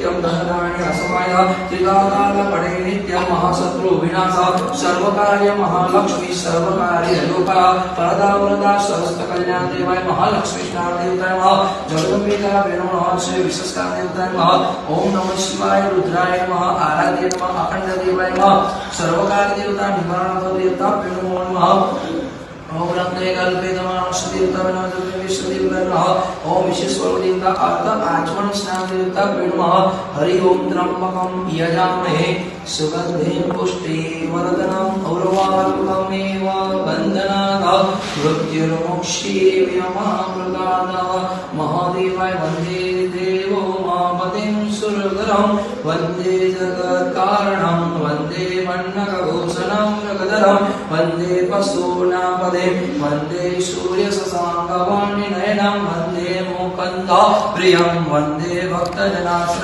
नित्यं दहराणि असमाय त्रिकाल पड़े नित्यं महाशत्रु विनाश सर्वकार्य महालक्ष्मी सर्वकार्य लोका परदा वरदा समस्त कल्याण देवाय महालक्ष्मी स्नान देवताय नमः जगदम्बिका वेणु नमः श्री विशेषकार देवताय नमः ओम नमः शिवाय रुद्राय नमः आराध्य नमः अखंड देवाय नमः सर्वकार्य देवता निवारण देवता वेणु नमः ओम रत्ने कल्पे तमाश देवता विनाश विश्व देवता नमः ओम विश्वेश्वर देवता अर्थ आचमन स्नान देवता नमः हरि ओम त्र्यंबकं यजामहे सुगंधिं पुष्टिवर्धनम् उर्वारुकमेव बन्धनात् मृत्युर्मोक्षेयमामृतात् महादेवाय वन्दे देवो मापतिं सुरगरं वन्दे जगत्कारणं वन्दे मन्नकभूषणं जगदरं वन्दे पशूनापदे वन्दे सूर्यशशाङ्कवाणिनयनं वन्दे मुकुन्द प्रियं वन्दे भक्तजनाश्रयम्